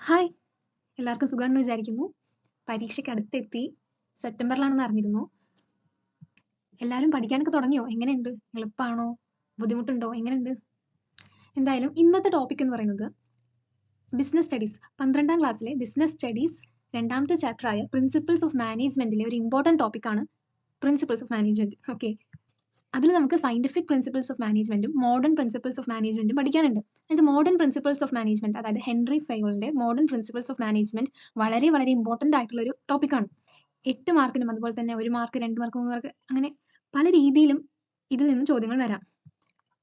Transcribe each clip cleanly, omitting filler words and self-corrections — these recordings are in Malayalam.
ഹായ്! എല്ലാവർക്കും സുഖാണെന്ന് വിചാരിക്കുന്നു. പരീക്ഷയ്ക്ക് അടുത്തെത്തി. സെപ്റ്റംബറിലാണെന്ന് അറിഞ്ഞിരുന്നു. എല്ലാവരും പഠിക്കാനൊക്കെ തുടങ്ങിയോ? എങ്ങനെയുണ്ട്? എളുപ്പാണോ? ബുദ്ധിമുട്ടുണ്ടോ? എങ്ങനെയുണ്ട്? എന്തായാലും ഇന്നത്തെ ടോപ്പിക് എന്ന് പറയുന്നത് ബിസിനസ് സ്റ്റഡീസ്. 12ാം ക്ലാസ്സിലെ ബിസിനസ് സ്റ്റഡീസ് രണ്ടാമത്തെ ചാപ്റ്ററായ പ്രിൻസിപ്പിൾസ് ഓഫ് മാനേജ്മെന്റിലെ ഒരു ഇമ്പോർട്ടൻറ്റ് ടോപ്പിക്കാണ് പ്രിൻസിപ്പിൾസ് ഓഫ് മാനേജ്മെന്റ്. ഓക്കെ. അതിൽ നമുക്ക് സയന്റിഫിക് പ്രിൻസിപ്പിൾസ് ഓഫ് മാനേജ്മെന്റും മോഡേൺ പ്രിൻസിപ്പിൾസ് ഓഫ് മാനേജ്മെന്റും പഠിക്കാനുണ്ട്. അതായത് മോഡേൺ പ്രിൻസിപ്പിൾസ് ഓഫ് മാനേജ്മെന്റ്, അതായത് ഹെൻറി ഫയോളിന്റെ മോഡേൺ പ്രിൻസിപ്പിൾസ് ഓഫ് മാനേജ്മെന്റ് വളരെ വളരെ ഇമ്പോർട്ടൻ്റ് ആയിട്ടുള്ള ഒരു ടോപ്പിക്കാണ്. 8 മാർക്കിനും അതുപോലെ തന്നെ 1 മാർക്ക്, 2 മാർക്ക്, 3 മാർക്ക് അങ്ങനെ പല രീതിയിലും ഇതിൽ നിന്ന് ചോദ്യങ്ങൾ വരാം.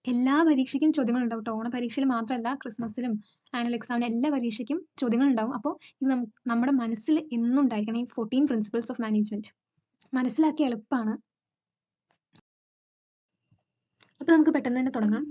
എല്ലാ പരീക്ഷയ്ക്കും ചോദ്യങ്ങളുണ്ടാവും കേട്ടോ. ഓണപരീക്ഷയിൽ മാത്രമല്ല, ക്രിസ്മസിലും ആനുവൽ എക്സാമിനും എല്ലാ പരീക്ഷയ്ക്കും ചോദ്യങ്ങളുണ്ടാവും. അപ്പോൾ ഇത് നമ്മുടെ മനസ്സിൽ എന്നും ഉണ്ടായിരിക്കണം ഈ 14 പ്രിൻസിപ്പിൾസ് ഓഫ് മാനേജ്മെന്റ്. മനസ്സിലാക്കിയ എളുപ്പമാണ്. അപ്പോൾ നമുക്ക് പെട്ടെന്ന് തന്നെ തുടങ്ങാം.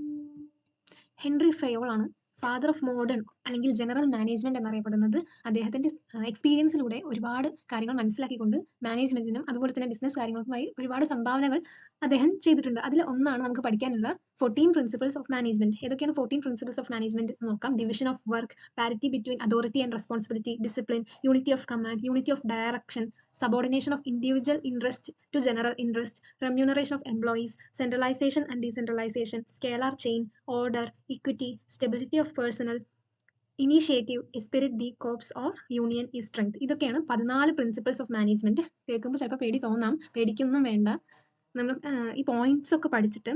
ഹെൻറി ഫയോൾ ആണ് ഫാദർ ഓഫ് മോഡേൺ അല്ലെങ്കിൽ ജനറൽ മാനേജ്മെന്റ് എന്നറിയപ്പെടുന്നത്. അദ്ദേഹത്തിന്റെ എക്സ്പീരിയൻസിലൂടെ ഒരുപാട് കാര്യങ്ങൾ മനസ്സിലാക്കിക്കൊണ്ട് മാനേജ്മെന്റിനും അതുപോലെ തന്നെ ബിസിനസ് കാര്യങ്ങൾക്കുമായി ഒരുപാട് സംഭാവനകൾ അദ്ദേഹം ചെയ്തിട്ടുണ്ട്. അതിൽ ഒന്നാണ് നമുക്ക് പഠിക്കാനുള്ള 14 പ്രിൻസിപ്പിൾസ് ഓഫ് മാനേജ്മെന്റ്. ഏതൊക്കെയാണ് 14 പ്രിൻസിപ്പിൾസ് ഓഫ് മാനേജ്മെന്റ് എന്ന് നോക്കാം. Division of work, parity between authority and responsibility, discipline, unity of command, unity of direction, subordination of individual interest to general interest, remuneration of employees, centralization and decentralization, scalar chain, order, equity, stability of personnel, initiative, esprit, D corps or union ഈ സ്ട്രെങ്ത്. ഇതൊക്കെയാണ് 14 പ്രിൻസിപ്പിൾസ് ഓഫ് മാനേജ്മെന്റ്. കേൾക്കുമ്പോൾ ചിലപ്പോൾ പേടി തോന്നാം. പേടിക്കൊന്നും വേണ്ട. നമ്മൾ ഈ പോയിന്റ്സ് ഒക്കെ പഠിച്ചിട്ട്,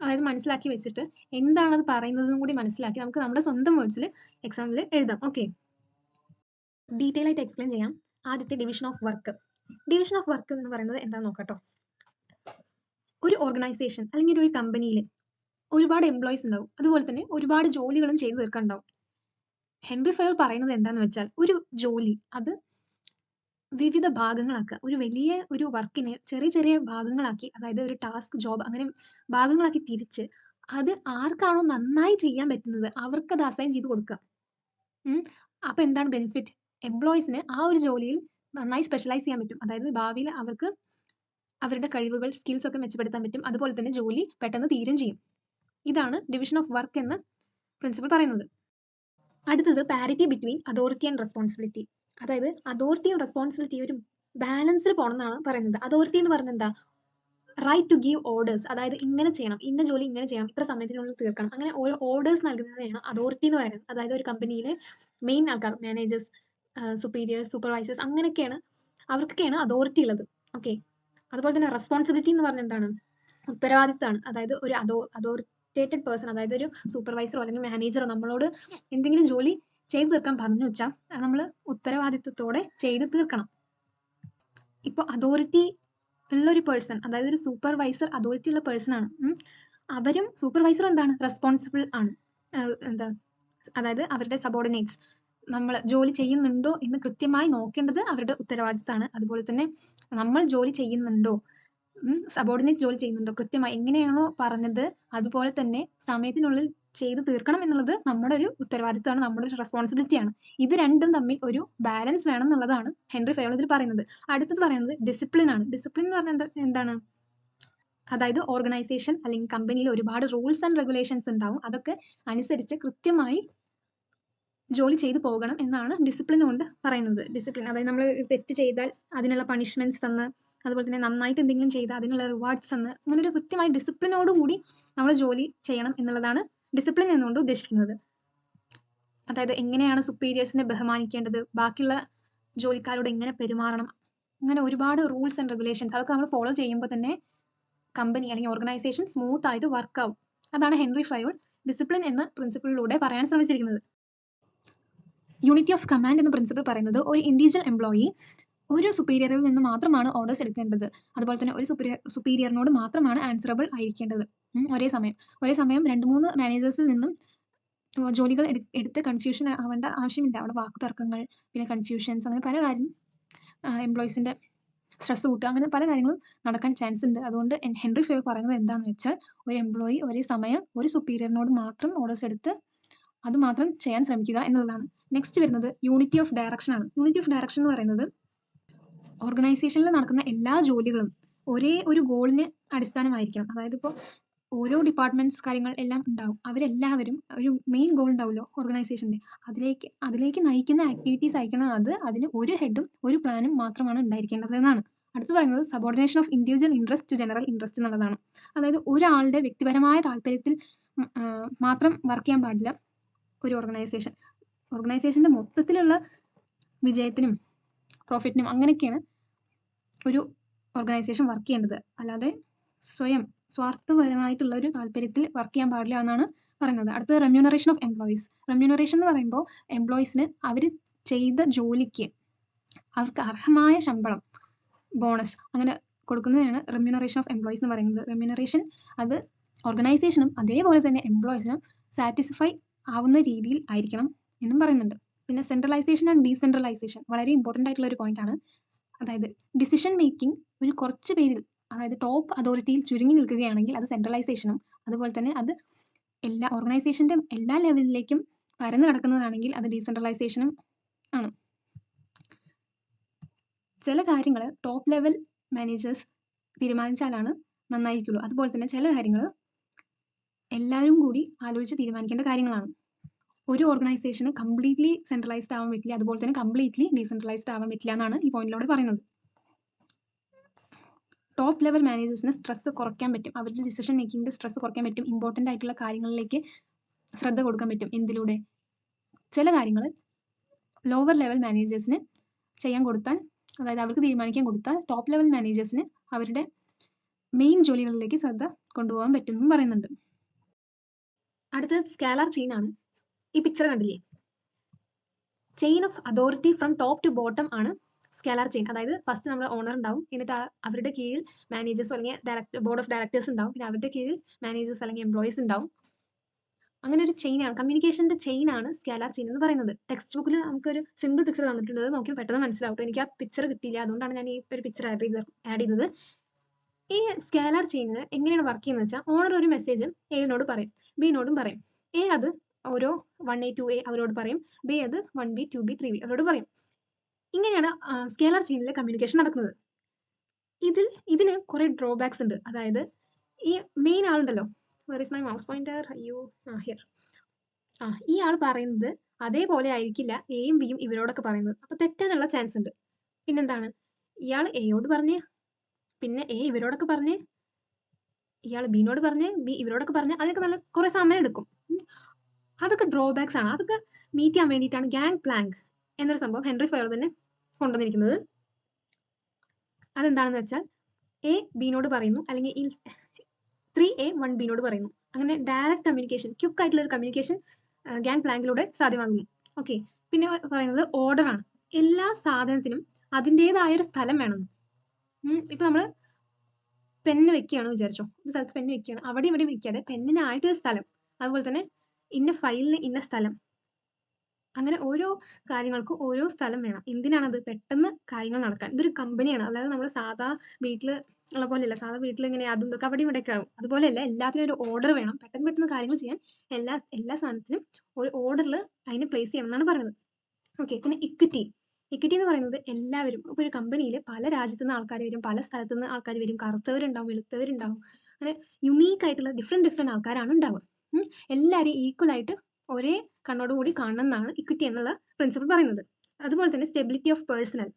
അതായത് മനസ്സിലാക്കി വെച്ചിട്ട് എന്താണത് പറയുന്നതെന്നും കൂടി മനസ്സിലാക്കി നമുക്ക് നമ്മുടെ സ്വന്തം വേർഡ്സിൽ എക്സാമിൽ എഴുതാം. ഓക്കെ, ഡീറ്റെയിൽ ആയിട്ട് എക്സ്പ്ലെയിൻ ചെയ്യാം. ആദ്യത്തെ division of work. Division of work എന്ന് പറയുന്നത് എന്താണെന്ന് നോക്കാട്ടോ. ഒരു ഓർഗനൈസേഷൻ അല്ലെങ്കിൽ ഒരു കമ്പനിയിൽ ഒരുപാട് എംപ്ലോയീസ് ഉണ്ടാവും. അതുപോലെ തന്നെ ഒരുപാട് ജോലികളും ചെയ്തു തീർക്കാനുണ്ടാവും. ഹെൻറി ഫയോൾ പറയുന്നത് എന്താണെന്ന് വെച്ചാൽ, ഒരു ജോലി അത് വിവിധ ഭാഗങ്ങളാക്കുക. ഒരു വലിയ ഒരു വർക്കിനെ ചെറിയ ചെറിയ ഭാഗങ്ങളാക്കി, അതായത് ഒരു ടാസ്ക്, ജോബ് അങ്ങനെ ഭാഗങ്ങളാക്കി തിരിച്ച് അത് ആർക്കാണോ നന്നായി ചെയ്യാൻ പറ്റുന്നത് അവർക്കത് അസൈൻ ചെയ്ത് കൊടുക്കുക. അപ്പോൾ എന്താണ് ബെനിഫിറ്റ്? എംപ്ലോയീസിന് ആ ഒരു ജോലിയിൽ നന്നായി സ്പെഷ്യലൈസ് ചെയ്യാൻ പറ്റും. അതായത് ഭാവിയിൽ അവർക്ക് അവരുടെ കഴിവുകൾ, സ്കിൽസ് ഒക്കെ മെച്ചപ്പെടുത്താൻ പറ്റും. അതുപോലെ തന്നെ ജോലി പെട്ടെന്ന് തീരും ചെയ്യും. ഇതാണ് ഡിവിഷൻ ഓഫ് വർക്ക് എന്ന പ്രിൻസിപ്പിൾ പറയുന്നത്. അടുത്തത് parity between authority and responsibility. അതായത് അതോറിറ്റിയും റെസ്പോൺസിബിലിറ്റിയും ഒരു ബാലൻസിൽ പോകണം എന്നാണ് പറയുന്നത്. അതോറിറ്റി എന്ന് പറയുന്നത് എന്താ? Right to give orders. അതായത് ഇങ്ങനെ ചെയ്യണം, ഇന്ന ജോലി ഇങ്ങനെ ചെയ്യണം, ഇത്ര സമയത്തിനുള്ളിൽ തീർക്കണം, അങ്ങനെ ഓരോ ഓർഡേഴ്സ് നൽകുന്നതിനെയാണ് അതോറിറ്റി എന്ന് പറയുന്നത്. അതായത് ഒരു കമ്പനിയിലെ മെയിൻ ആൾക്കാർ, മാനേജേഴ്സ്, സുപ്പീരിയേഴ്സ്, സൂപ്പർവൈസേഴ്സ്, അങ്ങനെയൊക്കെയാണ്, അവർക്കൊക്കെയാണ് അതോറിറ്റി ഉള്ളത്. ഓക്കെ. അതുപോലെ തന്നെ റെസ്പോൺസിബിലിറ്റി എന്ന് പറഞ്ഞാൽ എന്താണ്? ഉത്തരവാദിത്തമാണ്. അതായത് ഒരു അതോറിറ്റേറ്റഡ് പേഴ്സൺ, അതായത് ഒരു സൂപ്പർവൈസറോ അല്ലെങ്കിൽ മാനേജറോ നമ്മളോട് എന്തെങ്കിലും ജോലി ചെയ്തു തീർക്കാൻ പറഞ്ഞു വെച്ചാൽ നമ്മൾ ഉത്തരവാദിത്തത്തോടെ ചെയ്ത് തീർക്കണം. ഇപ്പോൾ അതോറിറ്റി ഉള്ള ഒരു പേഴ്സൺ, അതായത് ഒരു സൂപ്പർവൈസർ അതോറിറ്റി ഉള്ള പേഴ്സൺ ആണ്. അവരും സൂപ്പർവൈസറും എന്താണ്? റെസ്പോൺസിബിൾ ആണ്. എന്താ, അതായത് അവരുടെ സബോർഡിനേറ്റ്സ് നമ്മൾ ജോലി ചെയ്യുന്നുണ്ടോ എന്ന് കൃത്യമായി നോക്കേണ്ടത് അവരുടെ ഉത്തരവാദിത്തമാണ്. അതുപോലെ തന്നെ നമ്മൾ ജോലി ചെയ്യുന്നുണ്ടോ, സബോർഡിനേറ്റ് ജോലി ചെയ്യുന്നുണ്ടോ, കൃത്യമായി എങ്ങനെയാണോ പറഞ്ഞത് അതുപോലെ തന്നെ സമയത്തിനുള്ളിൽ ചെയ്ത് തീർക്കണം എന്നുള്ളത് നമ്മുടെ ഒരു ഉത്തരവാദിത്തമാണ്, നമ്മുടെ ഒരു റെസ്പോൺസിബിലിറ്റിയാണ്. ഇത് രണ്ടും തമ്മിൽ ഒരു ബാലൻസ് വേണം എന്നുള്ളതാണ് ഹെൻറി ഫയോൾ ഇതിൽ പറയുന്നത്. അടുത്തത് പറയുന്നത് ഡിസിപ്ലിൻ ആണ്. ഡിസിപ്ലിൻ എന്ന് പറഞ്ഞാൽ എന്താണ്? അതായത് ഓർഗനൈസേഷൻ അല്ലെങ്കിൽ കമ്പനിയിൽ ഒരുപാട് റൂൾസ് ആൻഡ് റെഗുലേഷൻസ് ഉണ്ടാവും. അതൊക്കെ അനുസരിച്ച് കൃത്യമായി ജോലി ചെയ്തു പോകണം എന്നാണ് ഡിസിപ്ലിൻ കൊണ്ട് പറയുന്നത്. ഡിസിപ്ലിൻ അതായത് നമ്മൾ തെറ്റ് ചെയ്താൽ അതിനുള്ള പണിഷ്മെന്റ്സ് തന്ന്, അതുപോലെ തന്നെ നന്നായിട്ട് എന്തെങ്കിലും ചെയ്താൽ അതിനുള്ള റിവാർഡ്സ് തന്ന്, അങ്ങനെ ഒരു കൃത്യമായി ഡിസിപ്ലിനോടുകൂടി നമ്മൾ ജോലി ചെയ്യണം എന്നുള്ളതാണ് ഡിസിപ്ലിൻ എന്നുകൊണ്ട് ഉദ്ദേശിക്കുന്നത്. അതായത് എങ്ങനെയാണ് സുപ്പീരിയേഴ്സിനെ ബഹുമാനിക്കേണ്ടത്, ബാക്കിയുള്ള ജോലിക്കാരോട് എങ്ങനെ പെരുമാറണം, അങ്ങനെ ഒരുപാട് റൂൾസ് ആൻഡ് റെഗുലേഷൻസ്, അതൊക്കെ നമ്മൾ ഫോളോ ചെയ്യുമ്പോൾ തന്നെ കമ്പനി അല്ലെങ്കിൽ ഓർഗനൈസേഷൻ സ്മൂത്ത് ആയിട്ട് വർക്ക് ആവും. അതാണ് ഹെൻറി ഫയോൾ ഡിസിപ്ലിൻ എന്ന പ്രിൻസിപ്പിളിലൂടെ പറയാൻ ശ്രമിച്ചിരിക്കുന്നത്. യൂണിറ്റി ഓഫ് കമാൻഡ് എന്ന പ്രിൻസിപ്പിൾ പറയുന്നത് ഒരു ഇൻഡിവിജ്വൽ എംപ്ലോയി ഒരു സുപ്പീരിയറിൽ നിന്ന് മാത്രമാണ് ഓർഡേഴ്സ് എടുക്കേണ്ടത്. അതുപോലെ തന്നെ ഒരു സുപ്പീരിയറിനോട് മാത്രമാണ് ആൻസറബിൾ ആയിരിക്കേണ്ടത്. ഒരേ സമയം 2-3 മാനേജേഴ്സിൽ നിന്നും ജോലികൾ എടുത്ത് കൺഫ്യൂഷൻ ആവേണ്ട ആവശ്യമില്ല. അവിടെ വാക്ക് തർക്കങ്ങൾ, പിന്നെ കൺഫ്യൂഷൻസ്, അങ്ങനെ പല കാര്യം, എംപ്ലോയീസിൻ്റെ സ്ട്രെസ് കൂട്ടുക, അങ്ങനെ പല കാര്യങ്ങളും നടക്കാൻ ചാൻസ് ഉണ്ട്. അതുകൊണ്ട് ഹെൻറി ഫയോൾ പറയുന്നത് എന്താണെന്ന് വെച്ചാൽ, ഒരു എംപ്ലോയി ഒരേ സമയം ഒരു സുപ്പീരിയറിനോട് മാത്രം ഓർഡേഴ്സ് എടുത്ത് അത് മാത്രം ചെയ്യാൻ ശ്രമിക്കുക എന്നുള്ളതാണ്. നെക്സ്റ്റ് വരുന്നത് യൂണിറ്റി ഓഫ് ഡയറക്ഷൻ ആണ്. യൂണിറ്റി ഓഫ് ഡയറക്ഷൻ എന്ന് പറയുന്നത് ഓർഗനൈസേഷനിൽ നടക്കുന്ന എല്ലാ ജോലികളും ഒരേ ഒരു ഗോളിന് അടിസ്ഥാനമായിരിക്കണം. അതായത് ഇപ്പോൾ ഓരോ ഡിപ്പാർട്ട്മെന്റ്സ് കാര്യങ്ങൾ എല്ലാം ഉണ്ടാവും. അവരെല്ലാവരും ഒരു മെയിൻ ഗോൾ ഉണ്ടാവുമല്ലോ ഓർഗനൈസേഷൻ്റെ, അതിലേക്ക് നയിക്കുന്ന ആക്ടിവിറ്റീസ് അയക്കണം. അതിന് ഒരു ഹെഡും ഒരു പ്ലാനും മാത്രമാണ് ഉണ്ടായിരിക്കേണ്ടത് എന്നാണ്. അടുത്ത് പറയുന്നത് subordination of individual interest to general interest എന്നുള്ളതാണ്. അതായത് ഒരാളുടെ വ്യക്തിപരമായ താല്പര്യത്തിൽ മാത്രം വർക്ക് ചെയ്യാൻ പാടില്ല ഒരു ഓർഗനൈസേഷൻ്റെ മൊത്തത്തിലുള്ള വിജയത്തിനും പ്രോഫിറ്റിനും അങ്ങനെയൊക്കെയാണ് ഒരു ഓർഗനൈസേഷൻ വർക്ക് ചെയ്യേണ്ടത്. അല്ലാതെ സ്വയം സ്വാർത്ഥപരമായിട്ടുള്ള ഒരു താല്പര്യത്തിൽ വർക്ക് ചെയ്യാൻ പാടില്ല എന്നാണ് പറയുന്നത്. അടുത്തത് റെമ്യൂണറേഷൻ ഓഫ് എംപ്ലോയീസ്. റെമ്യൂണറേഷൻ എന്ന് പറയുമ്പോൾ എംപ്ലോയീസിന് അവർ ചെയ്ത ജോലിക്ക് അവർക്ക് അർഹമായ ശമ്പളം, ബോണസ് അങ്ങനെ കൊടുക്കുന്നതാണ് റെമ്യൂണറേഷൻ ഓഫ് എംപ്ലോയീസ് എന്ന് പറയുന്നത്. റെമ്യൂണറേഷൻ അത് ഓർഗനൈസേഷനും അതേപോലെ തന്നെ എംപ്ലോയീസിനും സാറ്റിസ്ഫൈ ആവുന്ന രീതിയിൽ ആയിരിക്കണം എന്നും പറയുന്നുണ്ട്. പിന്നെ സെൻട്രലൈസേഷൻ ആൻഡ് ഡീസെൻട്രലൈസേഷൻ വളരെ ഇമ്പോർട്ടൻ്റ് ആയിട്ടുള്ള ഒരു പോയിന്റ് ആണ്. അതായത് ഡിസിഷൻ മേക്കിംഗ് ഒരു കുറച്ച് പേരിൽ, അതായത് ടോപ്പ് അതോറിറ്റിയിൽ ചുരുങ്ങി നിൽക്കുകയാണെങ്കിൽ അത് സെൻട്രലൈസേഷനും, അതുപോലെ തന്നെ അത് എല്ലാ ഓർഗനൈസേഷൻ്റെ എല്ലാ ലെവലിലേക്കും പരന്നു കിടക്കുന്നതാണെങ്കിൽ അത് ഡീസെൻട്രലൈസേഷനും ആണ്. ചില കാര്യങ്ങൾ ടോപ്പ് ലെവൽ മാനേജേഴ്സ് തീരുമാനിച്ചാലാണ് നന്നായിരിക്കുള്ളൂ. അതുപോലെ തന്നെ ചില കാര്യങ്ങൾ എല്ലാവരും കൂടി ആലോചിച്ച് തീരുമാനിക്കേണ്ട കാര്യങ്ങളാണ്. ഒരു ഓർഗനൈസേഷന് കംപ്ലീറ്റ്ലി സെൻട്രലൈസ്ഡ് ആവാൻ പറ്റില്ല, അതുപോലെ തന്നെ കംപ്ലീറ്റ്ലി ഡീസെൻട്രലൈസ്ഡ് ആവാൻ പറ്റില്ല എന്നാണ് ഈ പോയിന്റിലൂടെ പറയുന്നത്. ടോപ്പ് ലെവൽ മാനേജേഴ്സിന് സ്ട്രെസ് കുറയ്ക്കാൻ പറ്റും, അവരുടെ ഡിസിഷൻ മേക്കിങ്ങിൻ്റെ സ്ട്രെസ് കുറയ്ക്കാൻ പറ്റും, ഇമ്പോർട്ടൻ്റ് ആയിട്ടുള്ള കാര്യങ്ങളിലേക്ക് ശ്രദ്ധ കൊടുക്കാൻ പറ്റും. എന്തിലൂടെ? ചില കാര്യങ്ങൾ ലോവർ ലെവൽ മാനേജേഴ്സിന് ചെയ്യാൻ കൊടുത്താൽ, അതായത് അവർക്ക് തീരുമാനിക്കാൻ കൊടുത്താൽ ടോപ്പ് ലെവൽ മാനേജേഴ്സിന് അവരുടെ മെയിൻ ജോലികളിലേക്ക് ശ്രദ്ധ കൊണ്ടുപോകാൻ പറ്റുമെന്നും പറയുന്നുണ്ട്. അടുത്തത് സ്കാലാർ ചെയിൻ ആണ്. ഈ പിക്ചർ കണ്ടില്ലേ? Chain of authority from top to bottom ആണ് സ്കാലാർ ചെയിൻ. അതായത് ഫസ്റ്റ് നമ്മുടെ ഓണർ ഉണ്ടാവും, എന്നിട്ട് അവരുടെ കീഴിൽ മാനേജേഴ്സ് അല്ലെങ്കിൽ ബോർഡ് ഓഫ് ഡയറക്ടേഴ്സ് ഉണ്ടാവും, പിന്നെ അവരുടെ കീഴിൽ മാനേജേഴ്സ് അല്ലെങ്കിൽ എംപ്ലോയീസ് ഉണ്ടാവും. അങ്ങനെ ഒരു ചെയിനാണ്, കമ്മ്യൂണിക്കേഷൻ്റെ ചെയിൻ ആണ് സ്കാലാർ ചെയിൻ എന്ന് പറയുന്നത്. ടെക്സ്റ്റ് ബുക്കിൽ നമുക്കൊരു സിമ്പിൾ പിക്ചർ തന്നിട്ടുണ്ട്, അത് നോക്കി പെട്ടെന്ന് മനസ്സിലാവും. എനിക്ക് ആ പിക്ചർ കിട്ടിയില്ല, അതുകൊണ്ടാണ് ഞാൻ ഈ ഒരു പിക്ചർ ആഡ് ചെയ്തത്. ഈ സ്കാലാർ ചെയിനിന് എങ്ങനെയാണ് വർക്ക് ചെയ്യുന്നത് വെച്ചാൽ, ഓണർ ഒരു മെസ്സേജ് എനോട് പറയും, ബിനോടും പറയും. എ അത് ഓരോ 1A 2A അവരോട് പറയും, ബി അത് 1B 2B 3B അവരോട് പറയും. ഇങ്ങനെയാണ് സ്കാലാർ ചെയിനിലെ കമ്മ്യൂണിക്കേഷൻ നടക്കുന്നത്. ഇതിന് കുറേ ഡ്രോബാക്സ് ഉണ്ട്. അതായത് ഈ മെയിൻ ആളുണ്ടല്ലോ, where is my mouse pointer, അയ്യോ ഹിയർ, ഈ ആൾ പറയുന്നത് അതേപോലെ ആയിരിക്കില്ല എയും ബിയും ഇവരോടൊക്കെ പറയുന്നത്. അപ്പോൾ തെറ്റാനുള്ള ചാൻസ് ഉണ്ട്. പിന്നെന്താണ്, ഇയാൾ എയോട് പറഞ്ഞ്, പിന്നെ എ ഇവരോടൊക്കെ പറഞ്ഞ്, ഇയാൾ ബിനോട് പറഞ്ഞ്, ബി ഇവരോടൊക്കെ പറഞ്ഞ്, അതിനൊക്കെ നല്ല കുറേ സമയം എടുക്കും. അതൊക്കെ ഡ്രോബാക്സ് ആണ്. അതൊക്കെ മീറ്റ് ചെയ്യാൻ വേണ്ടിയിട്ടാണ് ഗാങ് പ്ലാങ്ക് എന്നൊരു സംഭവം ഹെൻറി ഫയർ തന്നെ കൊണ്ടുവന്നിരിക്കുന്നത്. അതെന്താണെന്ന് വെച്ചാൽ, എ ബിനോട് പറയുന്നു, അല്ലെങ്കിൽ 3A 1Bനോട് പറയുന്നു. അങ്ങനെ ഡയറക്റ്റ് കമ്മ്യൂണിക്കേഷൻ, ക്വിക്ക് ആയിട്ടുള്ള ഒരു കമ്മ്യൂണിക്കേഷൻ ഗാങ് പ്ലാങ്കിലൂടെ സാധ്യമാകുന്നു. ഓക്കെ, പിന്നെ പറയുന്നത് ഓർഡർ ആണ്. എല്ലാ സാധനത്തിനും അതിൻ്റെതായ ഒരു സ്ഥലം വേണം. ഇപ്പം നമ്മൾ പെന്ന് വെക്കുകയാണെന്ന് വിചാരിച്ചോ, ഒരു സ്ഥലത്ത് പെന്ന് വെക്കുകയാണ്, അവിടെ ഇവിടെ വെക്കാതെ പെന്നിനായിട്ടൊരു സ്ഥലം, അതുപോലെ തന്നെ ഇന്ന ഫയലിന് ഇന്ന സ്ഥലം, അങ്ങനെ ഓരോ കാര്യങ്ങൾക്കും ഓരോ സ്ഥലം വേണം. എന്തിനാണത്? പെട്ടെന്ന് കാര്യങ്ങൾ നടക്കാൻ. ഇതൊരു കമ്പനിയാണ്, അതായത് നമ്മൾ സാധാ വീട്ടിൽ ഉള്ള പോലെയല്ല. സാധാ വീട്ടിൽ ഇങ്ങനെ അതും ഇതൊക്കെ അവിടെ ഇവിടെയൊക്കെ ആവും, അതുപോലെയല്ല. എല്ലാത്തിനും ഒരു ഓർഡർ വേണം. പെട്ടെന്ന് കാര്യങ്ങൾ ചെയ്യാൻ എല്ലാ സാധനത്തിനും ഒരു ഓർഡറിൽ അതിന് പ്ലേസ് ചെയ്യണം എന്നാണ് പറയുന്നത്. ഓക്കെ, പിന്നെ ഇക്വിറ്റി എന്ന് പറയുന്നത് എല്ലാവരും, ഇപ്പോൾ ഒരു കമ്പനിയിൽ പല രാജ്യത്തു നിന്ന് ആൾക്കാർ വരും, പല സ്ഥലത്തു നിന്ന് ആൾക്കാർ വരും, കറുത്തവരുണ്ടാവും, വെളുത്തവരുണ്ടാവും, അങ്ങനെ യുണീക്ക് ആയിട്ടുള്ള ഡിഫറെൻറ്റ് ആൾക്കാരാണ് ഉണ്ടാവുക. എല്ലാവരും ഈക്വൽ ആയിട്ട് ഒരേ കണ്ണോടുകൂടി കാണണം എന്നാണ് ഇക്വിറ്റി എന്നുള്ള പ്രിൻസിപ്പിൾ പറയുന്നത്. അതുപോലെ തന്നെ സ്റ്റെബിലിറ്റി ഓഫ് പേഴ്സണൽ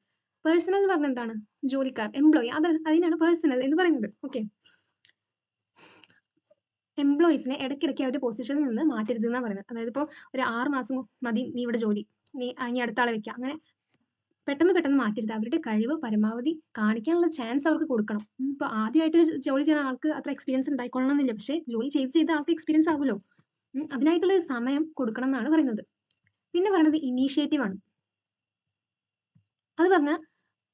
എന്ന് പറഞ്ഞാൽ എന്താണ്? ജോലിക്കാർ, എംപ്ലോയി, അതിനാണ് പേഴ്സണൽ എന്ന് പറയുന്നത്. ഓക്കെ, എംപ്ലോയീസിനെ ഇടയ്ക്കിടയ്ക്ക് അവരുടെ പൊസിഷനിൽ നിന്ന് മാറ്റരുത് എന്നാണ് പറയുന്നത്. അതായത് ഇപ്പോൾ ഒരു 6 മാസം മതി നീ ഇവിടെ ജോലി, നീ അടുത്ത ആളെ വെക്കാം, അങ്ങനെ പെട്ടെന്ന് മാറ്റരുത്. അവരുടെ കഴിവ് പരമാവധി കാണിക്കാനുള്ള ചാൻസ് അവർക്ക് കൊടുക്കണം. ഇപ്പോൾ ആദ്യമായിട്ടൊരു ജോലി ചെയ്യുന്ന ആൾക്ക് അത്ര എക്സ്പീരിയൻസ് ഉണ്ടായിക്കൊള്ളണമെന്നില്ല, പക്ഷേ ജോലി ചെയ്ത് ആൾക്ക് എക്സ്പീരിയൻസ് ആവുമല്ലോ. അതിനായിട്ടുള്ള സമയം കൊടുക്കണം എന്നാണ് പറയുന്നത്. പിന്നെ പറയുന്നത് ഇനീഷ്യേറ്റീവ് ആണ്. അത് പറഞ്ഞാൽ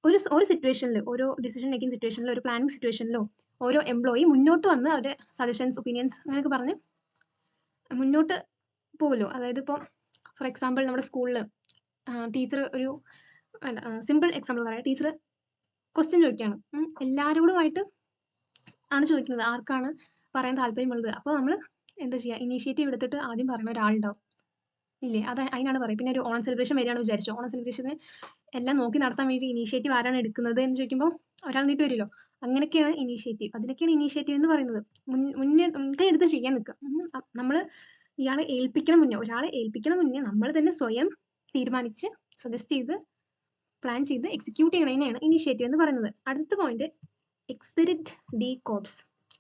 ഒരു സിറ്റുവേഷനിൽ, ഓരോ ഡിസിഷൻ മേക്കിംഗ് സിറ്റുവേഷനിലോ ഒരു പ്ലാനിങ് സിറ്റുവേഷനിലോ ഓരോ എംപ്ലോയി മുന്നോട്ട് വന്ന് അവരുടെ സജഷൻസ്, ഒപ്പീനിയൻസ് അങ്ങനെയൊക്കെ പറഞ്ഞ് മുന്നോട്ട് പോകുമല്ലോ. അതായത് ഇപ്പോൾ ഫോർ എക്സാമ്പിൾ നമ്മുടെ സ്കൂളിൽ ടീച്ചർ ഒരു സിമ്പിൾ എക്സാമ്പിൾ പറയാം. ടീച്ചർ ക്വസ്റ്റ്യൻ ചോദിക്കുകയാണ്, എല്ലാവരോടുമായിട്ട് ആണ് ചോദിക്കുന്നത്, ആർക്കാണ് പറയാൻ താല്പര്യമുള്ളത്. അപ്പോൾ നമ്മൾ എന്താ ചെയ്യുക, ഇനീഷ്യേറ്റീവ് എടുത്തിട്ട് ആദ്യം പറയുന്ന ഒരാളുണ്ടാവും ഇല്ലേ, അതിനാണ് പറയുക. പിന്നെ ഒരു ഓണം സെലിബ്രേഷൻ വരികയാണ് വിചാരിച്ചോ, ഓണം സെലിബ്രേഷന് എല്ലാം നോക്കി നടത്താൻ വേണ്ടി ഇനീഷ്യേറ്റീവ് ആരാണ് എടുക്കുന്നത് എന്ന് ചോദിക്കുമ്പോൾ ഒരാൾ നീട്ട് വരുമല്ലോ. അങ്ങനെയൊക്കെയാണ് ഇനീഷ്യേറ്റീവ്. അതിനൊക്കെയാണ് ഇനീഷ്യേറ്റീവ് എന്ന് പറയുന്നത്. മുൻകൈ എടുത്ത് ചെയ്യാൻ നിൽക്കുക. നമ്മൾ ഒരാളെ ഏൽപ്പിക്കണ മുന്നേ നമ്മൾ തന്നെ സ്വയം തീരുമാനിച്ച് സജസ്റ്റ് ചെയ്ത് പ്ലാൻ ചെയ്ത് എക്സിക്യൂട്ട് ചെയ്യണതിനെയാണ് ഇനീഷ്യേറ്റീവ് എന്ന് പറയുന്നത്. അടുത്ത പോയിന്റ് എക്സ്പെരിറ്റ് ഡി കോർപ്സ്.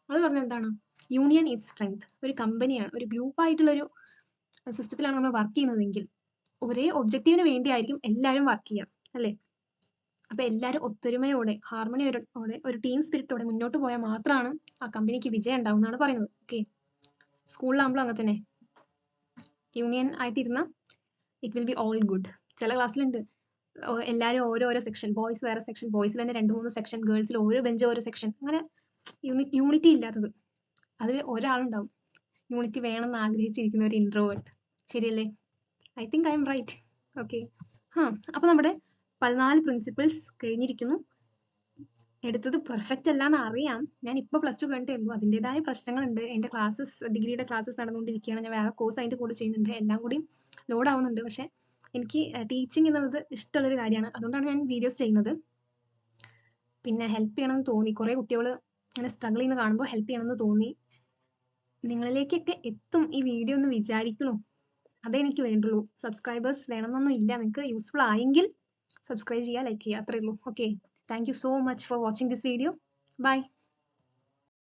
അത് പറഞ്ഞാൽ എന്താണ്? Union is strength. ഒരു കമ്പനിയാണ്, ഒരു ഗ്രൂപ്പായിട്ടുള്ളൊരു സിസ്റ്റത്തിലാണ് നമ്മൾ വർക്ക് ചെയ്യുന്നതെങ്കിൽ ഒരേ ഒബ്ജക്റ്റീവിന് വേണ്ടിയായിരിക്കും എല്ലാവരും വർക്ക് ചെയ്യുക, അല്ലേ? അപ്പോൾ എല്ലാവരും ഒത്തൊരുമയോടെ, ഹാർമണിയോടെ, ഒരു ടീം സ്പിരിറ്റോടെ മുന്നോട്ട് പോയാൽ മാത്രമാണ് ആ കമ്പനിക്ക് വിജയം ഉണ്ടാവും എന്നാണ് പറയുന്നത്. ഓക്കെ, സ്കൂളിലാകുമ്പോൾ അങ്ങനെ തന്നെ യൂണിയൻ ആയിട്ടിരുന്ന it will be all good. ചില ക്ലാസ്സിലുണ്ട് എല്ലാവരും ഓരോരോ സെക്ഷൻ, ബോയ്സ് വേറെ സെക്ഷൻ, ബോയ്സിൽ തന്നെ 2-3 സെക്ഷൻ, ഗേൾസിൽ ഓരോ ബെഞ്ച് ഓരോ സെക്ഷൻ, അങ്ങനെ യൂണിറ്റി ഇല്ലാത്തത്. അത് ഒരാളുണ്ടാവും യൂണിറ്റി വേണമെന്ന് ആഗ്രഹിച്ചിരിക്കുന്ന ഒരു ഇൻട്രോവേർട്ട്. ശരിയല്ലേ? I think I am right. Okay, അപ്പോൾ നമ്മുടെ 14 പ്രിൻസിപ്പിൾസ് കഴിഞ്ഞിരിക്കുന്നു. എടുത്തത് പെർഫെക്റ്റ് അല്ല എന്ന് അറിയാം. ഞാൻ ഇപ്പോൾ +2 കഴിഞ്ഞിട്ടേ ഉള്ളൂ. അതിൻ്റെതായ പ്രശ്നങ്ങളുണ്ട്. എൻ്റെ ഡിഗ്രിയുടെ ക്ലാസ്സസ് നടന്നുകൊണ്ടിരിക്കുകയാണ്. ഞാൻ വേറെ കോഴ്സ് അതിൻ്റെ കൂടെ ചെയ്യുന്നുണ്ട്. എല്ലാം കൂടി ലോഡ് ആവുന്നുണ്ട്. പക്ഷേ എനിക്ക് ടീച്ചിങ് എന്നുള്ളത് ഇഷ്ടമുള്ളൊരു കാര്യമാണ്. അതുകൊണ്ടാണ് ഞാൻ വീഡിയോസ് ചെയ്യുന്നത്. പിന്നെ ഹെൽപ്പ് ചെയ്യണമെന്ന് തോന്നി. കുറേ കുട്ടികൾ അങ്ങനെ സ്ട്രഗിൾ ചെയ്യുന്ന കാണുമ്പോൾ ഹെൽപ്പ് ചെയ്യണമെന്ന് തോന്നി. നിങ്ങളിലേക്കൊക്കെ എത്തും ഈ വീഡിയോ എന്ന് വിചാരിക്കണു. അതേ എനിക്ക് വേണ്ടുള്ളൂ. സബ്സ്ക്രൈബേഴ്സ് വേണമെന്നൊന്നും ഇല്ല. നിങ്ങൾക്ക് യൂസ്ഫുൾ ആയെങ്കിൽ സബ്സ്ക്രൈബ് ചെയ്യുക, ലൈക്ക് ചെയ്യുക, അത്രയേ ഉള്ളൂ. Okay, thank you so much for watching this video. By.